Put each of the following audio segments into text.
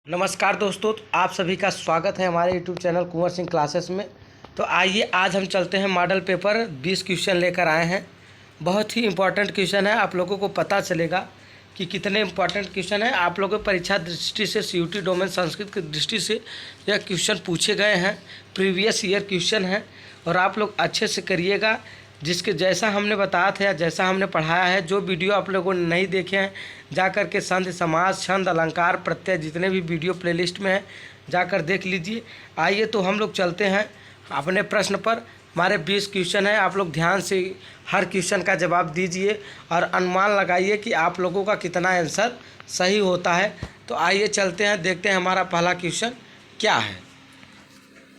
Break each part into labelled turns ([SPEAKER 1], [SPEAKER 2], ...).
[SPEAKER 1] नमस्कार दोस्तों, आप सभी का स्वागत है हमारे YouTube channel Kunwar Singh classes में। तो आइए आज हम चलते हैं मॉडल पेपर 20 क्वेश्चन लेकर आए हैं। बहुत ही इम्पोर्टेंट क्वेश्चन है, आप लोगों को पता चलेगा कि कितने इम्पोर्टेंट क्वेश्चन है। आप लोगों को परीक्षा दृष्टि से सीयूटी डोमेन संस्कृत की दृष्टि से यह क्वेश्चन पूछे गए हैं, प्रीवियस ईयर क्वेश्चन है और आप लोग अच्छे से करिएगा। जिसके जैसा हमने बताया था या जैसा हमने पढ़ाया है, जो वीडियो आप लोगों ने नहीं देखे हैं जाकर के संधि समास छंद अलंकार प्रत्यय जितने भी वीडियो प्लेलिस्ट में हैं जाकर देख लीजिए। आइए तो हम लोग चलते हैं अपने प्रश्न पर। हमारे 20 क्वेश्चन हैं, आप लोग ध्यान से हर क्वेश्चन का जवाब दीजिए और अनुमान लगाइए कि आप लोगों का कितना आंसर सही होता है। तो आइए चलते हैं, देखते हैं हमारा पहला क्वेश्चन क्या है।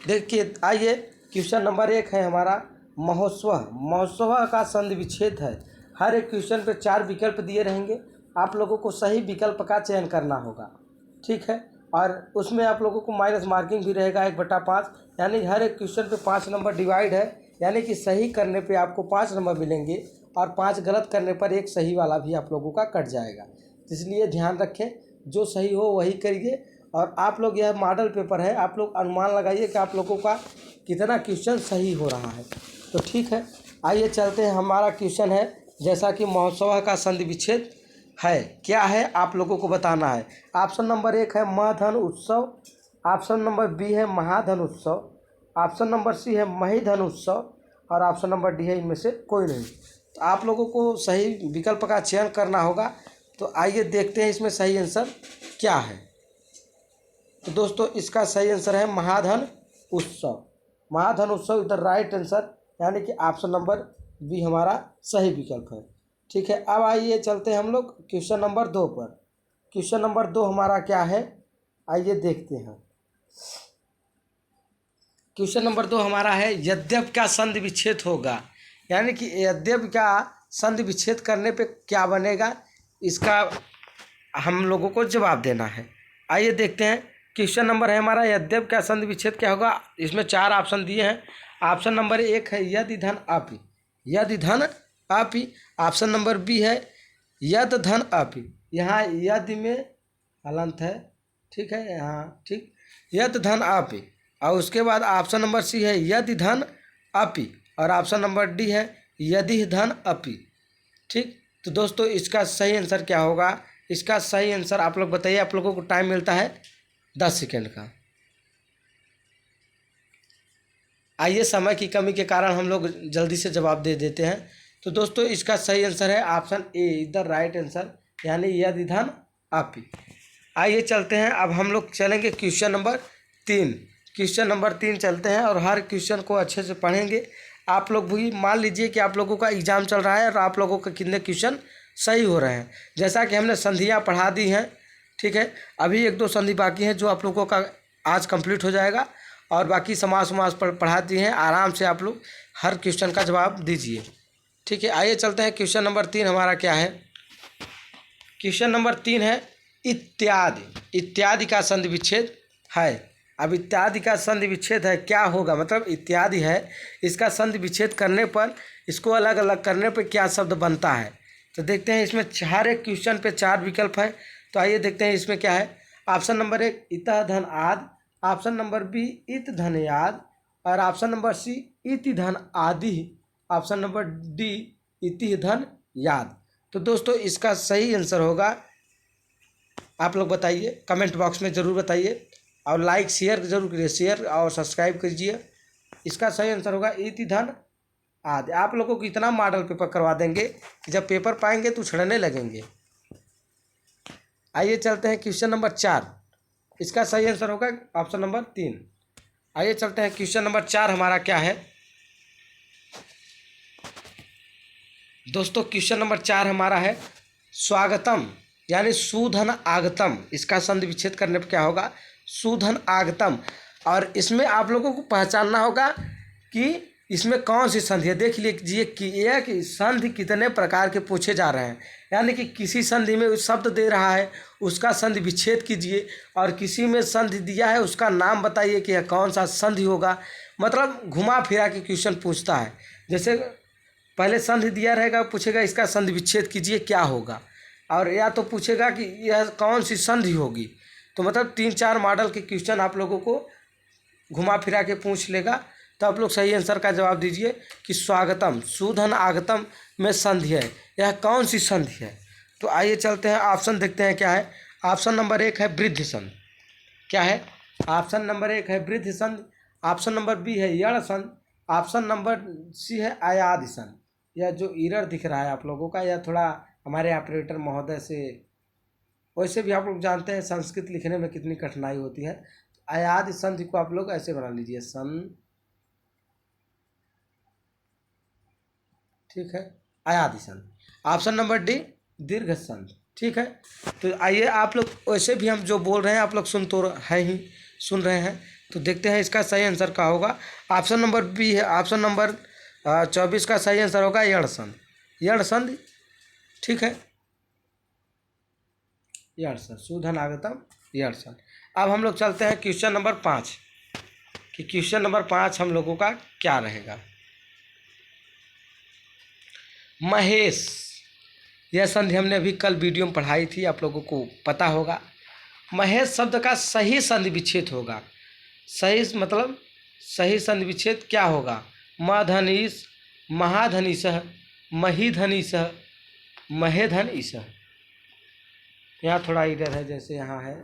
[SPEAKER 1] देखिए, आइए क्वेश्चन नंबर 1 है हमारा महोत्सव का संधि विच्छेद है। हर एक क्वेश्चन पे 4 विकल्प दिए रहेंगे, आप लोगों को सही विकल्प का चयन करना होगा, ठीक है। और उसमें आप लोगों को माइनस मार्किंग भी रहेगा 1/5, यानी हर एक क्वेश्चन पे 5 नंबर डिवाइड है, यानी कि सही करने पे आपको 5 नंबर मिलेंगे और 5 गलत करने पर एक सही वाला भी आप लोगों का कट जाएगा। इसलिए ध्यान रखें, जो सही हो वही करिए। और आप लोग, यह मॉडल पेपर है, आप लोग अनुमान लगाइए कि आप लोगों का कितना क्वेश्चन सही हो रहा है। तो ठीक है, आइए चलते हैं। हमारा क्वेश्चन है जैसा कि महोत्सव का संधि विच्छेद है, क्या है आप लोगों को बताना है। ऑप्शन नंबर 1 है महधन उत्सव, ऑप्शन नंबर बी है महाधन उत्सव, ऑप्शन नंबर सी है महिधन उत्सव और ऑप्शन नंबर डी है इनमें से कोई नहीं। तो आप लोगों को सही विकल्प का चयन करना होगा। तो आइए देखते हैं इसमें सही आंसर क्या है। तो दोस्तों, इसका सही आंसर है महाधन उत्सव। महाधन उत्सव इधर राइट आंसर, यानी कि ऑप्शन नंबर बी हमारा सही विकल्प है, ठीक है। अब आइए चलते हैं हम लोग क्वेश्चन नंबर 2 पर। क्वेश्चन नंबर 2 हमारा क्या है, आइए देखते हैं। क्वेश्चन नंबर 2 हमारा है यद्यप का संधि विच्छेद होगा, यानी कि यद्यप का संधि विच्छेद करने पे क्या बनेगा, इसका हम लोगों को जवाब देना है। आइए देखते हैं। क्वेश्चन नंबर है हमारा यद्यप का संधि विच्छेद क्या होगा। इसमें 4 ऑप्शन दिए हैं। ऑप्शन नंबर 1 है यदि धन अपि, यदि धन अपि। ऑप्शन नंबर बी है यद धन अपि, यहाँ यदि में हलंत है, ठीक है, यहाँ ठीक, यद धन अपि। और उसके बाद ऑप्शन नंबर सी है यदि धन अपि और ऑप्शन नंबर डी है यदि धन अपि, ठीक। तो दोस्तों, इसका सही आंसर क्या होगा, इसका सही आंसर आप लोग बताइए। आप लोगों को टाइम मिलता है 10 सेकेंड का। आइए, समय की कमी के कारण हम लोग जल्दी से जवाब दे देते हैं। तो दोस्तों, इसका सही आंसर है ऑप्शन ए, इधर राइट आंसर, यानी यदि धन अपि। आइए चलते हैं, अब हम लोग चलेंगे क्वेश्चन नंबर 3। क्वेश्चन नंबर 3 चलते हैं और हर क्वेश्चन को अच्छे से पढ़ेंगे। आप लोग भी मान लीजिए कि आप लोगों का एग्ज़ाम चल रहा है और आप लोगों के कितने क्वेश्चन सही हो रहे हैं। जैसा कि हमने संधियाँ पढ़ा दी हैं, ठीक है। अभी 1-2 संधि बाकी हैं जो आप लोगों का आज कंप्लीट हो जाएगा और बाकी समास पढ़ा दी हैं। आराम से आप लोग हर क्वेश्चन का जवाब दीजिए, ठीक है। आइए चलते हैं। क्वेश्चन नंबर 3 हमारा क्या है। क्वेश्चन नंबर 3 है इत्यादि। इत्यादि का संधि विच्छेद है। अब इत्यादि का संधि विच्छेद है, क्या होगा, मतलब इत्यादि है, इसका संधि विच्छेद करने पर, इसको अलग अलग करने पर क्या शब्द बनता है। तो देखते हैं, इसमें हर एक क्वेश्चन पे 4 विकल्प है। तो आइए देखते हैं इसमें क्या है। ऑप्शन नंबर 1 इतः धन आद, ऑप्शन नंबर बी इत धन याद और ऑप्शन नंबर सी इति धन आदि, ऑप्शन नंबर डी इति धन याद। तो दोस्तों, इसका सही आंसर होगा, आप लोग बताइए, कमेंट बॉक्स में ज़रूर बताइए और लाइक शेयर जरूर करिए, शेयर और सब्सक्राइब कीजिए। इसका सही आंसर होगा इति धन आदि। आप लोगों को इतना मॉडल पेपर करवा देंगे कि जब पेपर पाएंगे तो उछड़ने लगेंगे। आइए चलते हैं क्वेश्चन नंबर 4। इसका सही आंसर होगा ऑप्शन नंबर 3। आइए चलते हैं। क्वेश्चन नंबर 4 हमारा क्या है दोस्तों। क्वेश्चन नंबर 4 हमारा है स्वागतम, यानी सुधन आगतम। इसका संधि विच्छेद करने पर क्या होगा, सुधन आगतम। और इसमें आप लोगों को पहचानना होगा कि इसमें कौन सी संधि है। देख लीजिए कि यह कि संधि कितने प्रकार के पूछे जा रहे हैं, यानी कि किसी संधि में शब्द दे रहा है उसका संधि विच्छेद कीजिए और किसी में संधि दिया है उसका नाम बताइए कि यह कौन सा संधि होगा। मतलब घुमा फिरा के क्वेश्चन पूछता है। जैसे पहले संधि दिया रहेगा, पूछेगा इसका संधि विच्छेद कीजिए क्या होगा, और या तो पूछेगा कि यह कौन सी संधि होगी। तो मतलब 3-4 मॉडल के क्वेश्चन आप लोगों को घुमा फिरा के पूछ लेगा। तो आप लोग सही आंसर का जवाब दीजिए कि स्वागतम सुधन आगतम में संधि है, यह कौन सी संधि है। तो आइए चलते हैं, ऑप्शन देखते हैं क्या है। ऑप्शन नंबर 1 है वृद्धि संधि। क्या है? ऑप्शन नंबर 1 है वृद्धि संधि। ऑप्शन नंबर बी है यण संधि। ऑप्शन नंबर सी है आयादी संधि। यह जो एरर दिख रहा है आप लोगों का, यह थोड़ा हमारे ऑपरेटर महोदय से, वैसे भी आप लोग जानते हैं संस्कृत लिखने में कितनी कठिनाई होती है। आयादी संधि को आप लोग ऐसे बना लीजिए ठीक है, आयादी संधि। ऑप्शन नंबर डी दीर्घ संधि। ठीक है, तो आइए आप लोग, वैसे भी हम जो बोल रहे हैं आप लोग सुन तो है ही, सुन रहे हैं। तो देखते हैं इसका सही आंसर क्या होगा। ऑप्शन नंबर बी है, ऑप्शन नंबर 24 का सही आंसर होगा यण संधि। यण संधि, ठीक है, यण संधि, सुधन आगतम यण संधि। अब हम लोग चलते हैं क्वेश्चन नंबर 5 कि क्वेश्चन नंबर 5 हम लोगों का क्या रहेगा। महेश, यह संधि हमने अभी कल वीडियो में पढ़ाई थी, आप लोगों को पता होगा। महेश शब्द का सही संधि विच्छेद होगा। सही मतलब सही संधि विच्छेद क्या होगा? मधनीस, महाधनीसह, महीधनीसह, महेधनीसह। यहाँ थोड़ा इधर है, जैसे यहाँ है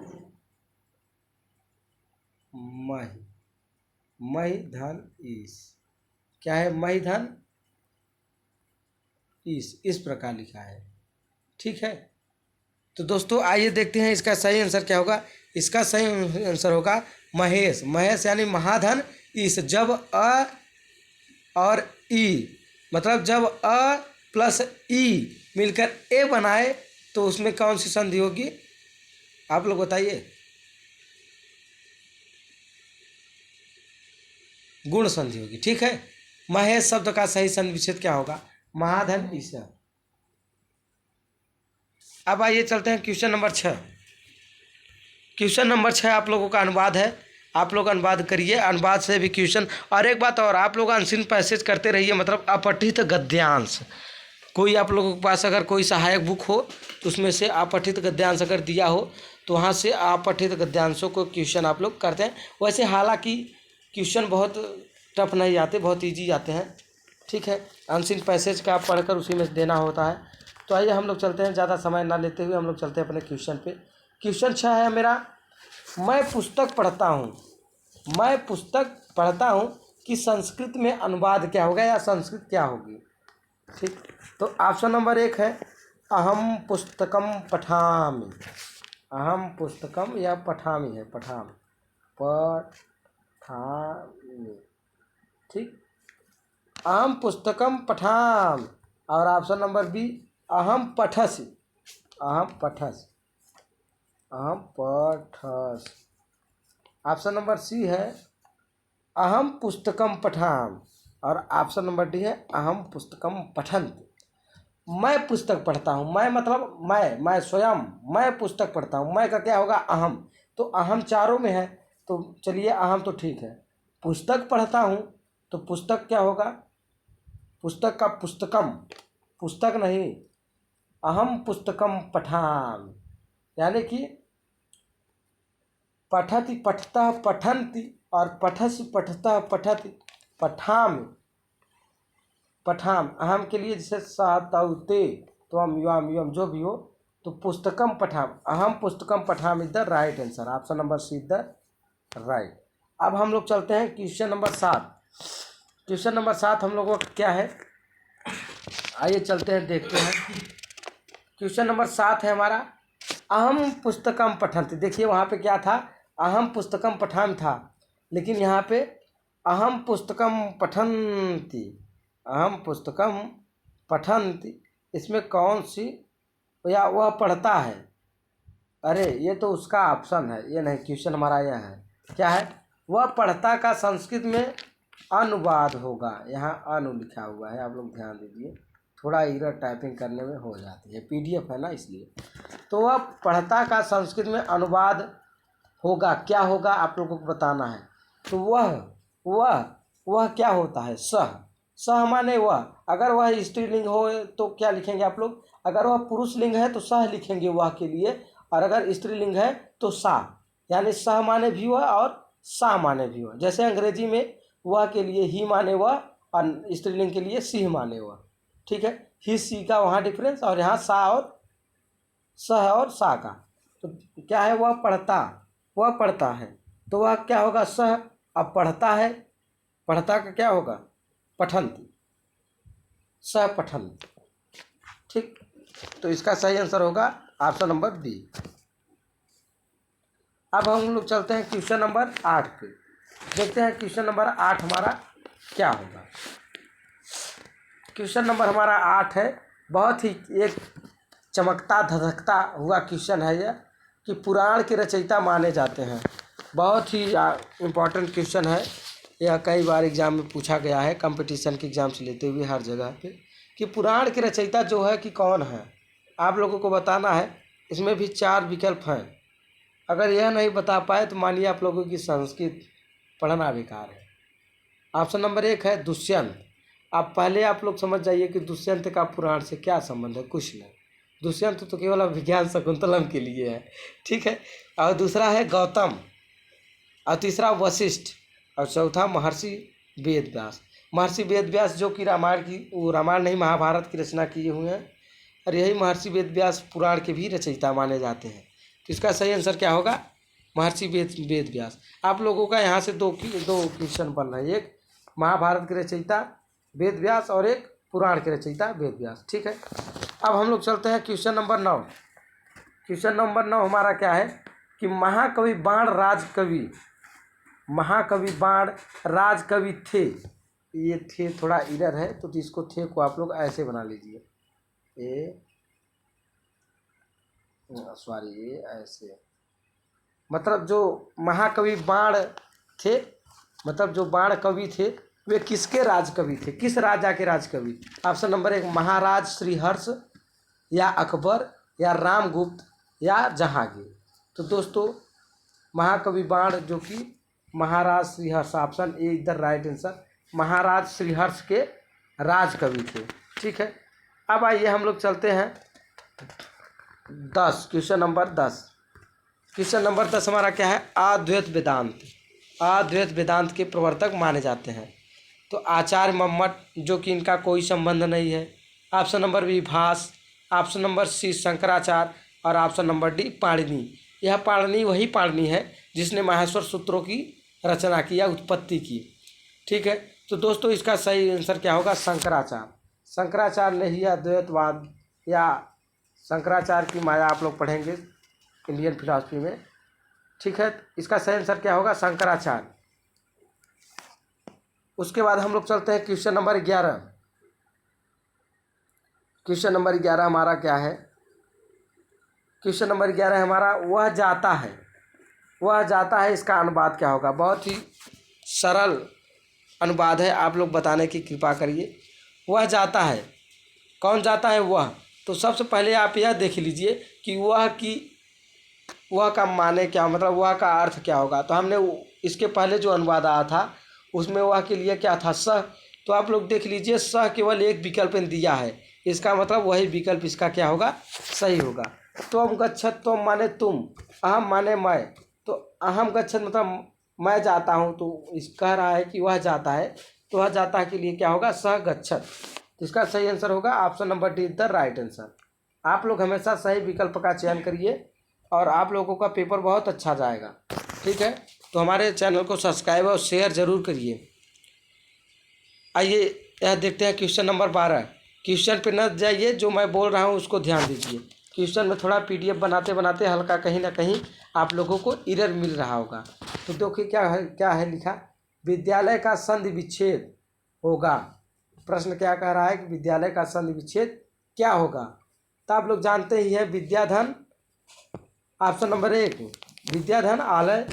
[SPEAKER 1] मही, महीधन ईस। क्या है? महीधन इस प्रकार लिखा है। ठीक है, तो दोस्तों आइए देखते हैं इसका सही आंसर क्या होगा। इसका सही आंसर होगा महेश। महेश यानी महाधन इस। जब अ और ई, मतलब जब अ प्लस ई मिलकर ए बनाए तो उसमें कौन सी संधि होगी? आप लोग बताइए। गुण संधि होगी। ठीक है, महेश शब्द का सही संधि विच्छेद क्या होगा? महाधन ईस। अब आइए चलते हैं क्वेश्चन नंबर 6। क्वेश्चन नंबर 6 आप लोगों का अनुवाद है। आप लोग अनुवाद करिए, अनुवाद से भी क्वेश्चन। और एक बात और, आप लोग अनसीन पैसेज करते रहिए, मतलब अपठित गद्यांश। कोई आप लोगों के पास अगर कोई सहायक बुक हो तो उसमें से अपठित गद्यांश अगर दिया हो तो वहाँ से अपठित गद्यांशों को क्वेश्चन आप लोग करते हैं। वैसे हालांकि क्वेश्चन बहुत टफ नहीं आते, बहुत ईजी आते हैं। ठीक है, अनसीन पैसेज का पढ़कर उसी में देना होता है। तो आइए हम लोग चलते हैं, ज़्यादा समय ना लेते हुए हम लोग चलते हैं अपने क्वेश्चन पे। क्वेश्चन 6 है मेरा, मैं पुस्तक पढ़ता हूँ, मैं पुस्तक पढ़ता हूँ कि संस्कृत में अनुवाद क्या होगा या संस्कृत क्या होगी। ठीक, तो ऑप्शन नंबर 1 है अहम पुस्तकम पठामि। अहम पुस्तकम या पठामि है, पठामि, पठामि। ठीक, अहम पुस्तकम पठामि। और ऑप्शन नंबर बी अहम पठसि, अहम पठसि, अहम पठसि। ऑप्शन नंबर सी है अहम पुस्तकम पठामि। और ऑप्शन नंबर डी है अहम पुस्तकम पठन्ति। मैं पुस्तक पढ़ता हूँ, मैं मतलब मैं स्वयं, मैं पुस्तक पढ़ता हूँ। मैं का क्या होगा? अहम। तो अहम चारों में है, तो चलिए अहम तो ठीक है। पुस्तक पढ़ता हूँ तो पुस्तक क्या होगा? पुस्तक का पुस्तकम, पुस्तक नहीं, अहम पुस्तकम पठामि, यानी कि पठति पठतः पठन्ति और पठसि पठतः पठति, पठामि, पठाम अहम के लिए जैसे सातौते त्वम युवाम युवम जो भी हो, तो पुस्तकम पठाम, अहम पुस्तकम पठाम is the right answer. Option number C is the right. अब हम लोग चलते हैं क्वेश्चन नंबर 7। क्वेश्चन नंबर 7 हम लोगों का क्या है, आइए चलते हैं देखते हैं। क्वेश्चन नंबर 7 है हमारा अहम पुस्तकम पठन्ति। देखिए वहाँ पे क्या था? अहम पुस्तकम पठाम था, लेकिन यहाँ पे अहम पुस्तकम पठन्ति, अहम पुस्तकम पठन्ति। इसमें कौन सी, या वह पढ़ता है? अरे ये तो उसका ऑप्शन है, ये नहीं, क्वेश्चन हमारा यह है। क्या है? वह पढ़ता का संस्कृत में अनुवाद होगा। यहाँ अनु लिखा हुआ है, आप लोग ध्यान दीजिए, थोड़ा एरर टाइपिंग करने में हो जाती है, पीडीएफ है ना इसलिए। तो वह पढ़ता का संस्कृत में अनुवाद होगा। क्या होगा आप लोगों को बताना है। तो वह क्या होता है? सह। सह माने वह। अगर वह स्त्रीलिंग हो तो क्या लिखेंगे आप लोग? अगर वह पुरुष लिंग है तो सह लिखेंगे वह के लिए, और अगर स्त्रीलिंग है तो सा। यानी सह माने भी वह और सा माने भी वह। जैसे अंग्रेजी में वह के लिए ही माने वह और स्त्रीलिंग के लिए सिंह माने वह। ठीक है, ही सी का वहाँ डिफरेंस, और यहाँ सा और सह और सा का। तो क्या है, वह पढ़ता है, तो वह क्या होगा, सह। अब पढ़ता है, पढ़ता का क्या होगा, पठंती, सह पठंती। ठीक, तो इसका सही आंसर होगा ऑप्शन नंबर बी। अब हम लोग चलते हैं क्वेश्चन नंबर 8 पे। देखते हैं क्वेश्चन नंबर 8 हमारा क्या होगा। क्वेश्चन नंबर हमारा 8 है, बहुत ही एक चमकता धधकता हुआ क्वेश्चन है यह, कि पुराण के रचयिता माने जाते हैं। बहुत ही इम्पोर्टेंट क्वेश्चन है यह, कई बार एग्जाम में पूछा गया है, कंपटीशन के एग्जाम से लेते हुए हर जगह पे, कि पुराण के रचयिता जो है कि कौन है, आप लोगों को बताना है। इसमें भी 4 विकल्प हैं। अगर यह नहीं बता पाए तो मानिए आप लोगों की संस्कृत पढ़ना बेकार है। ऑप्शन नंबर 1 है दुष्यंत। आप पहले आप लोग समझ जाइए कि दुष्यंत का पुराण से क्या संबंध है, कुछ नहीं। दुष्यंत तो केवल विज्ञान शकुंतलम के लिए है। ठीक है, और दूसरा है गौतम, और तीसरा वशिष्ठ, और चौथा महर्षि वेदव्यास। महर्षि वेदव्यास जो कि रामायण नहीं, महाभारत की रचना किए हुए हैं, और यही महर्षि वेदव्यास पुराण के भी रचयिता माने जाते हैं। तो इसका सही आंसर क्या होगा, महर्षि वेदव्यास। आप लोगों का यहाँ से दो क्वेश्चन बन रहा है, एक महाभारत के रचयिता वेदव्यास और एक पुराण के रचयिता वेदव्यास। ठीक है, अब हम लोग चलते हैं क्वेश्चन नंबर 9। क्वेश्चन नंबर 9 हमारा क्या है, कि महाकवि बाण राजकवि थे। ये थे थोड़ा इधर है, तो इसको थे को आप लोग ऐसे बना लीजिए, ये ऐसे। मतलब जो महाकवि बाण थे, मतलब जो बाण कवि थे, वे किसके राजकवि थे, किस राजा के राजकवि। ऑप्शन नंबर 1 महाराज श्रीहर्ष, या अकबर, या रामगुप्त, या जहांगीर। तो दोस्तों महाकवि बाण जो कि महाराज श्रीहर्ष, ऑप्शन ए इधर राइट आंसर, महाराज श्रीहर्ष के राजकवि थे। ठीक है, अब आइए हम लोग चलते हैं 10, क्वेश्चन नंबर 10। क्वेश्चन नंबर 10 हमारा क्या है, अद्वैत वेदांत के प्रवर्तक माने जाते हैं। तो आचार्य मम्मट, जो कि इनका कोई संबंध नहीं है। ऑप्शन नंबर बी भास, ऑप्शन नंबर सी शंकराचार्य, और ऑप्शन नंबर डी पाणिनि। यह पाणिनि वही पाणिनि है जिसने माहेश्वर सूत्रों की रचना की या उत्पत्ति की। ठीक है, तो दोस्तों इसका सही आंसर क्या होगा, शंकराचार्य ने ही अद्वैतवाद या शंकराचार्य की माया आप लोग पढ़ेंगे इंडियन फिलॉसफी में। ठीक है, इसका सही आंसर क्या होगा, शंकराचार्य। उसके बाद हम लोग चलते हैं क्वेश्चन नंबर 11। क्वेश्चन नंबर 11 हमारा क्या है, क्वेश्चन नंबर 11 हमारा वह जाता है, इसका अनुवाद क्या होगा। बहुत ही सरल अनुवाद है, आप लोग बताने की कृपा करिए। वह जाता है, कौन जाता है वह। तो सबसे पहले आप यह देख लीजिए कि वह का माने क्या, मतलब वह का अर्थ क्या होगा। तो हमने इसके पहले जो अनुवाद आया था उसमें वह के लिए क्या था, सह। तो आप लोग देख लीजिए, सह केवल एक विकल्प दिया है, इसका मतलब वही विकल्प इसका क्या होगा, सही होगा। त्वम गच्छत, त्वम माने तुम, अहम माने मैं, तो अहम गच्छत मतलब मैं जाता हूँ। तो इस कह रहा है कि वह जाता है, तो वह जाता है के लिए क्या होगा, सह गच्छत। तो इसका सही आंसर होगा option number D the right answer. आप लोग हमेशा सही विकल्प का चयन करिए और आप लोगों का पेपर बहुत अच्छा जाएगा। ठीक है, तो हमारे चैनल को सब्सक्राइब और शेयर ज़रूर करिए। आइए यह देखते हैं क्वेश्चन नंबर 12। क्वेश्चन पे न जाइए, जो मैं बोल रहा हूँ उसको ध्यान दीजिए। क्वेश्चन में थोड़ा PDF बनाते बनाते हल्का कहीं ना कहीं आप लोगों को एरर मिल रहा होगा। तो देखिए क्या है लिखा, विद्यालय का संधि विच्छेद होगा। प्रश्न क्या कह रहा है कि विद्यालय का संधि विच्छेद क्या होगा। तो आप लोग जानते ही है, विद्याधन, ऑप्शन नंबर 1 विद्याधन आलय,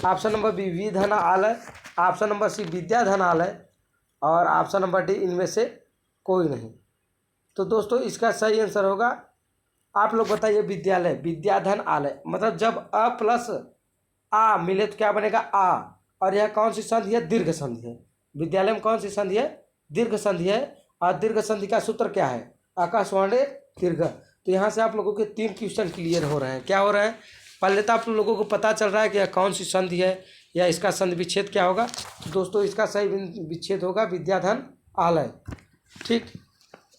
[SPEAKER 1] ऑप्शन नंबर बी विधन आलय, ऑप्शन नंबर सी विद्याधन आलय, और ऑप्शन नंबर डी इनमें से कोई नहीं। तो दोस्तों इसका सही आंसर होगा, आप लोग बताइए, विद्यालय विद्याधन आलय। मतलब जब अ प्लस आ मिले तो क्या बनेगा, आ। और यह कौन सी संधि है, दीर्घ संधि है। विद्यालय में कौन सी संधि है, दीर्घ संधि है। और दीर्घ संधि का सूत्र क्या है, आकाश वर्ण दीर्घ। तो यहाँ से आप लोगों के 3 क्वेश्चन क्लियर हो रहे हैं। क्या हो रहे हैं, पहले तो आप लोगों को पता चल रहा है कि यह कौन सी संधि है या इसका संधि विच्छेद क्या होगा। तो दोस्तों इसका सही विच्छेद होगा विद्याधन आलय। ठीक,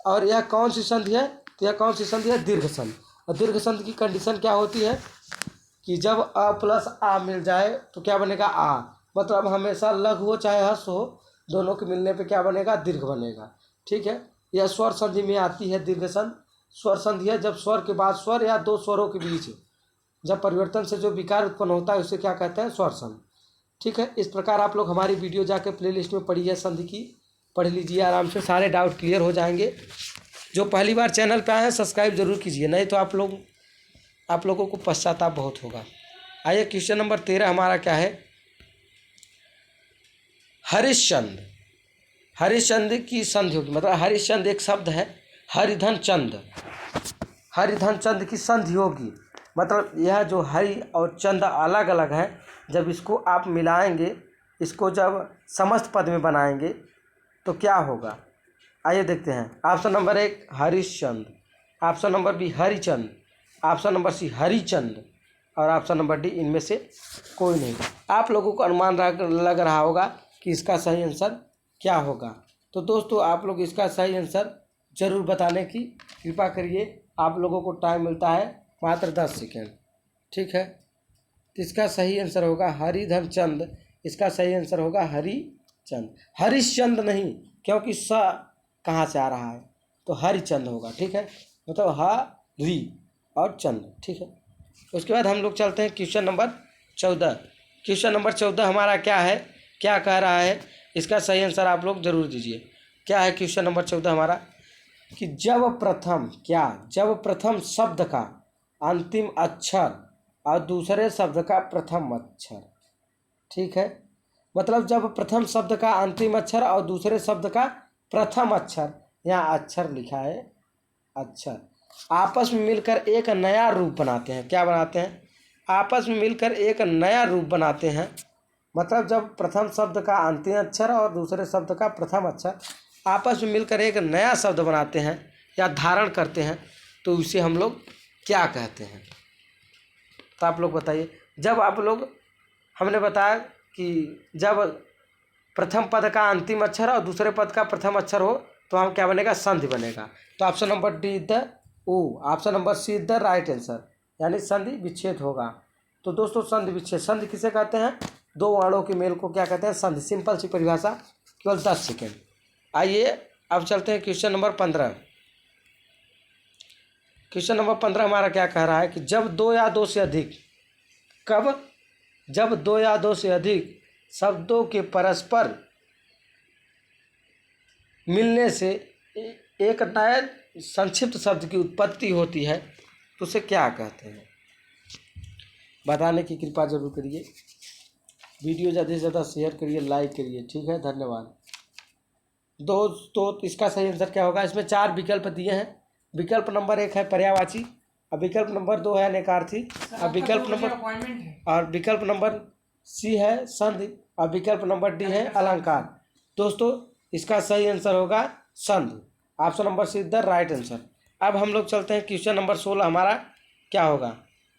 [SPEAKER 1] और यह कौन सी संधि है, तो यह कौन सी संधि है, दीर्घ संधि। और दीर्घ संधि की कंडीशन क्या होती है कि जब अ प्लस आ मिल जाए तो क्या बनेगा, आ। मतलब हमेशा लघु हो चाहे हस्व हो, दोनों के मिलने पे क्या बनेगा, दीर्घ बनेगा। ठीक है, यह स्वर संधि में आती है दीर्घ संधि। स्वर संधि है जब स्वर के बाद स्वर या दो स्वरों के बीच जब परिवर्तन से जो विकार उत्पन्न होता है उसे क्या कहते हैं, स्वर संधि। ठीक है, इस प्रकार आप लोग हमारी वीडियो जाके प्लेलिस्ट में पढ़िए, संधि की पढ़ लीजिए आराम से, सारे डाउट क्लियर हो जाएंगे। जो पहली बार चैनल पे आए हैं सब्सक्राइब जरूर कीजिए, नहीं तो आप लोगों को पश्चाताप बहुत होगा। आइए क्वेश्चन नंबर 13 हमारा क्या है, हरिश्चंद्र। हरिश्चंद्र की संधि होगी, मतलब हरिश्चंद्र एक शब्द है, हरिधन चंद, हरिधन चंद की संधि होगी। मतलब यह जो हरि और चंद अलग अलग है, जब इसको आप मिलाएंगे, इसको जब समस्त पद में बनाएंगे तो क्या होगा, आइए देखते हैं। Option number 1 Harishchandra, option number B Harichand, option number C Harichand और ऑप्शन नंबर डी इनमें से कोई नहीं। आप लोगों को अनुमान लग रहा होगा कि इसका सही आंसर क्या होगा। तो दोस्तों आप लोग इसका सही आंसर जरूर बताने की कृपा करिए, आप लोगों को टाइम मिलता है मात्र 10 सेकेंड। ठीक है, तो इसका सही आंसर होगा हरिधन चंद, इसका सही आंसर होगा हरिचंद, हरिश्चंद नहीं, क्योंकि स कहाँ से आ रहा है, तो हरिचंद होगा। ठीक है, मतलब हरि और चंद। ठीक है, उसके बाद हम लोग चलते हैं क्वेश्चन नंबर 14। क्वेश्चन नंबर 14 हमारा क्या है, क्या कह रहा है, इसका सही आंसर आप लोग जरूर दीजिए। क्या है क्वेश्चन नंबर 14 हमारा, कि जब प्रथम शब्द का अंतिम अक्षर और दूसरे शब्द का प्रथम अक्षर। ठीक है, मतलब जब प्रथम शब्द का अंतिम अक्षर और दूसरे शब्द का प्रथम अक्षर, यहाँ अक्षर लिखा है, अक्षर आपस में मिलकर एक नया रूप बनाते हैं। क्या बनाते हैं, आपस में मिलकर एक नया रूप बनाते हैं। मतलब जब प्रथम शब्द का अंतिम अक्षर और दूसरे शब्द का प्रथम अक्षर आपस में मिलकर एक नया शब्द बनाते हैं या धारण करते हैं, तो उसे हम लोग क्या कहते हैं। तो आप लोग बताइए, जब आप लोग, हमने बताया कि जब प्रथम पद का अंतिम अक्षर और दूसरे पद का प्रथम अक्षर हो तो हम क्या बनेगा, संधि बनेगा। तो option number D the O, option number C the right answer, यानी संधि विच्छेद होगा। तो दोस्तों संधि विच्छेद, संधि किसे कहते हैं, दो वर्णों के मेल को क्या कहते हैं, संधि। सिंपल सी परिभाषा, केवल 10 सेकेंड। आइए अब चलते हैं क्वेश्चन नंबर 15। क्वेश्चन नंबर 15 हमारा क्या कह रहा है, कि जब दो या दो से अधिक, कब, जब दो या दो से अधिक शब्दों के परस्पर मिलने से एक नए संक्षिप्त शब्द की उत्पत्ति होती है तो उसे क्या कहते हैं, बताने की कृपा जरूर करिए। वीडियो ज़्यादा से ज़्यादा शेयर करिए, लाइक करिए। ठीक है, धन्यवाद दोस्तों। तो इसका सही आंसर क्या होगा, इसमें 4 विकल्प दिए हैं। विकल्प नंबर 1 है पर्यायवाची, और विकल्प नंबर 2 है नकारार्थी, और विकल्प नंबर सी है संधि, और विकल्प नंबर डी है अलंकार। दोस्तों इसका सही आंसर होगा संधि, option number C the right answer. अब हम लोग चलते हैं क्वेश्चन नंबर 16 हमारा क्या होगा।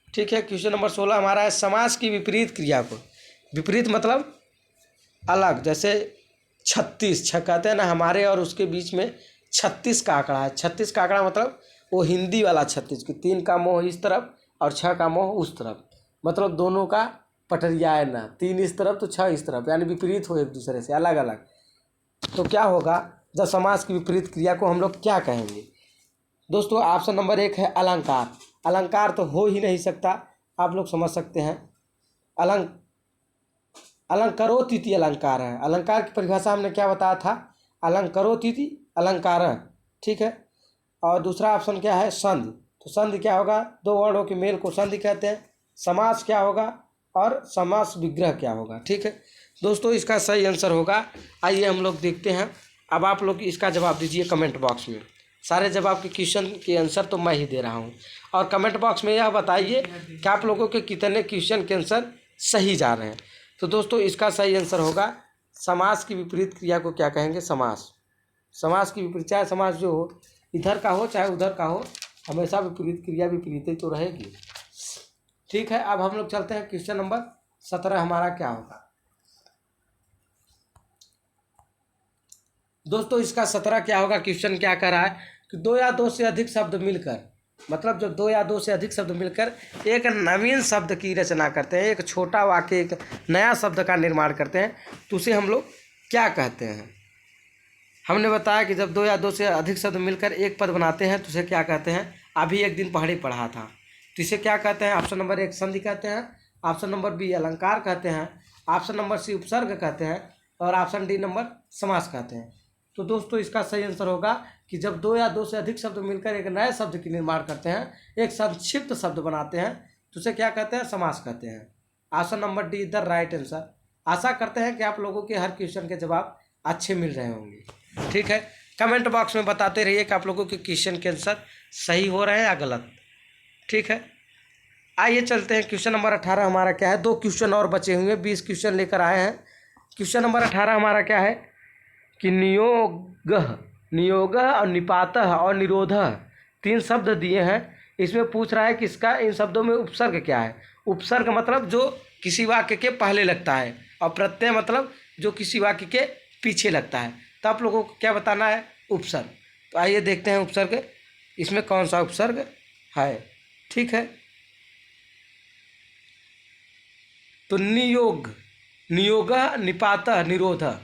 [SPEAKER 1] ठीक है, क्वेश्चन नंबर 16 हमारा है, समास की विपरीत क्रिया को, विपरीत मतलब अलग, जैसे 36 कहते हैं ना, हमारे और उसके बीच में 36 का आंकड़ा है। 36 का आंकड़ा मतलब वो हिंदी वाला 36, कि 3 का मोह इस तरफ और 6 का मोह उस तरफ, मतलब दोनों का पटरिया है ना, 3 इस तरफ तो 6 इस तरफ, यानी विपरीत हो एक दूसरे से अलग अलग। तो क्या होगा, जब समास की विपरीत क्रिया को हम लोग क्या कहेंगे। दोस्तों ऑप्शन नंबर 1 है अलंकार। अलंकार तो हो ही नहीं सकता, आप लोग समझ सकते हैं। अलंकरोतिथि अलंकार है, अलंकार की परिभाषा हमने क्या बताया था, अलंकरोतिथि अलंकार। ठीक है, और दूसरा ऑप्शन क्या है, संधि। तो संधि क्या होगा, दो वर्णों के मेल को संधि कहते हैं। समास क्या होगा और समास विग्रह क्या होगा। ठीक है दोस्तों, इसका सही आंसर होगा, आइए हम लोग देखते हैं। अब आप लोग इसका जवाब दीजिए कमेंट बॉक्स में। सारे जवाब के क्वेश्चन के आंसर तो मैं ही दे रहा हूँ, और कमेंट बॉक्स में यह बताइए कि आप लोगों के कितने क्वेश्चन के आंसर सही जा रहे हैं। तो दोस्तों इसका सही आंसर होगा, समास की विपरीत क्रिया को क्या कहेंगे, समास। समास की विपरीत, चाहे समास जो हो, इधर का हो चाहे उधर का हो, हमेशा विपरीत क्रिया विपरीत ही तो रहेगी। ठीक है, अब हम लोग चलते हैं क्वेश्चन नंबर 17 हमारा क्या होगा। दोस्तों इसका 17 क्या होगा, क्वेश्चन क्या कर रहा है कि दो या दो से अधिक शब्द मिलकर, मतलब जब दो या दो से अधिक शब्द मिलकर एक नवीन शब्द की रचना करते हैं, एक छोटा वाक्य, एक नया शब्द का निर्माण करते हैं, तो उसे हम लोग क्या कहते हैं। हमने बताया कि जब दो या दो से अधिक शब्द मिलकर एक पद बनाते हैं तो उसे क्या कहते हैं। अभी एक दिन पढ़ा था, तो इसे क्या कहते हैं। ऑप्शन नंबर 1 संधि कहते हैं, ऑप्शन नंबर बी अलंकार कहते हैं, ऑप्शन नंबर सी उपसर्ग कहते हैं, और ऑप्शन डी नंबर समास कहते हैं। तो दोस्तों इसका सही आंसर होगा कि जब दो या दो से अधिक शब्द मिलकर एक नए शब्द की निर्माण करते हैं, एक संक्षिप्त शब्द बनाते हैं, तो उसे क्या कहते हैं, समास कहते हैं। Option number D the right answer. आशा करते हैं कि आप लोगों के हर क्वेश्चन के जवाब अच्छे मिल रहे होंगे। ठीक है, कमेंट बॉक्स में बताते रहिए कि आप लोगों के क्वेश्चन के आंसर सही हो रहे हैं या गलत। ठीक है, आइए चलते हैं क्वेश्चन नंबर 18 हमारा क्या है। 2 क्वेश्चन और बचे हुए हैं, 20 क्वेश्चन लेकर आए हैं। क्वेश्चन नंबर 18 हमारा क्या है कि नियोगः और निपातः और निरोधः 3 शब्द दिए हैं। इसमें पूछ रहा है कि इसका इन शब्दों में उपसर्ग क्या है। उपसर्ग मतलब जो किसी वाक्य के पहले लगता है, और प्रत्यय मतलब जो किसी वाक्य के पीछे लगता है। तो आप लोगों को क्या बताना है, उपसर्ग। तो आइए देखते हैं उपसर्ग इसमें कौन सा उपसर्ग है। ठीक है, तो नियोगः निपातः निरोधः।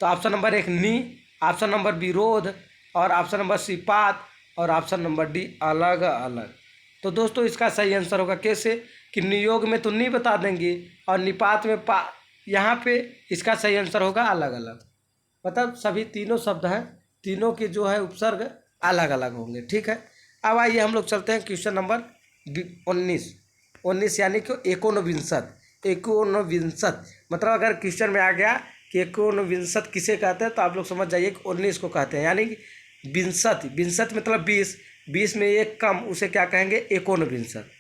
[SPEAKER 1] तो ऑप्शन नंबर 1 नी, ऑप्शन नंबर बी रोध, और ऑप्शन नंबर सी पात, और ऑप्शन नंबर डी अलग अलग। तो दोस्तों इसका सही आंसर होगा कैसे कि नियोग में तो नी बता देंगे, और निपात में पा। यहाँ पे इसका सही आंसर होगा अलग अलग। मतलब सभी तीनों शब्द हैं, तीनों के जो है उपसर्ग अलग अलग होंगे। ठीक है, अब आइए हम लोग चलते हैं क्वेश्चन नंबर 19 यानी कि एकोनविंशत। मतलब अगर क्वेश्चन में आ गया कि एकोनविंशत किसे कहते हैं, तो आप लोग समझ जाइए कि 19 को कहते हैं। यानी कि विंशत मतलब 20 में एक कम, उसे क्या कहेंगे, एकोनविंशत।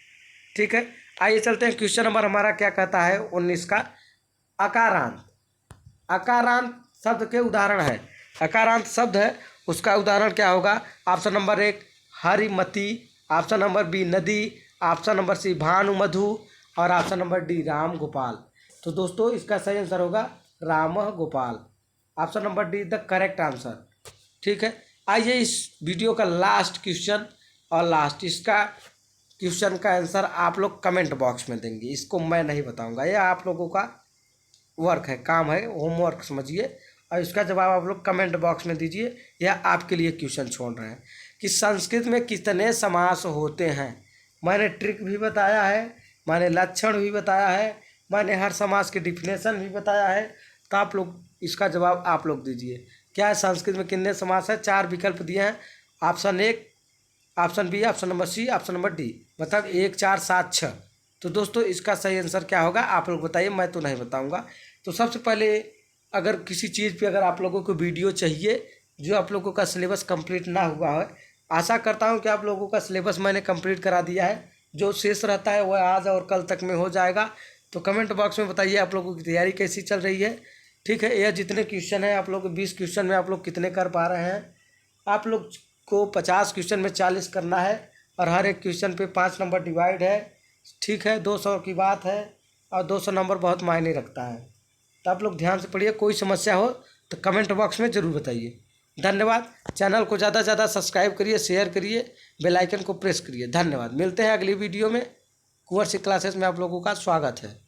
[SPEAKER 1] ठीक है, आइए चलते हैं क्वेश्चन नंबर हमारा क्या कहता है 19 का। अकारांत शब्द के उदाहरण है। अकारांत शब्द है, उसका उदाहरण क्या होगा। ऑप्शन नंबर 1 हरिमती, ऑप्शन नंबर बी नदी, ऑप्शन नंबर सी भानुमधु, और option number D Ram Gopal. तो दोस्तों इसका सही आंसर होगा Ram Gopal. Option number D the correct answer. ठीक है, आइए इस वीडियो का लास्ट क्वेश्चन, और इसका क्वेश्चन का आंसर आप लोग कमेंट बॉक्स में देंगे। इसको मैं नहीं बताऊंगा, यह आप लोगों का वर्क है, काम है, होमवर्क समझिए, और इसका जवाब आप लोग कमेंट बॉक्स में दीजिए। यह आपके लिए क्वेश्चन छोड़ रहे हैं कि संस्कृत में कितने समास होते हैं। मैंने ट्रिक भी बताया है, मैंने लक्षण भी बताया है, मैंने हर समास की डिफिनेशन भी बताया है। तो आप लोग इसका जवाब आप लोग दीजिए। क्या है, संस्कृत में कितने समास है। 4 विकल्प दिए हैं, option 1, option B, option number C, option number D, मतलब 1 4 7 6। तो दोस्तों इसका सही आंसर क्या होगा आप लोग बताइए, मैं तो नहीं बताऊंगा। तो सबसे पहले अगर किसी चीज़ पे अगर आप लोगों को वीडियो चाहिए जो आप लोगों का सिलेबस कंप्लीट ना हुआ है, आशा करता हूं कि आप लोगों का सिलेबस मैंने कंप्लीट करा दिया है। जो शेष रहता है वह आज और कल तक में हो जाएगा। तो कमेंट बॉक्स में बताइए आप लोगों की तैयारी कैसी चल रही है। ठीक है, यह जितने क्वेश्चन हैं आप लोग 20 क्वेश्चन में आप लोग कितने कर पा रहे हैं। आप लोग को 50 क्वेश्चन में 40 करना है, और हर एक क्वेश्चन पे 5 नंबर डिवाइड है। ठीक है, 200 की बात है, और 200 नंबर बहुत मायने रखता है। तो आप लोग ध्यान से पढ़िए, कोई समस्या हो तो कमेंट बॉक्स में ज़रूर बताइए। धन्यवाद। चैनल को ज़्यादा से ज़्यादा सब्सक्राइब करिए, शेयर करिए, बेल आइकन को प्रेस करिए। धन्यवाद। मिलते हैं अगली वीडियो में। कुंवर सिंह क्लासेस में आप लोगों का स्वागत है।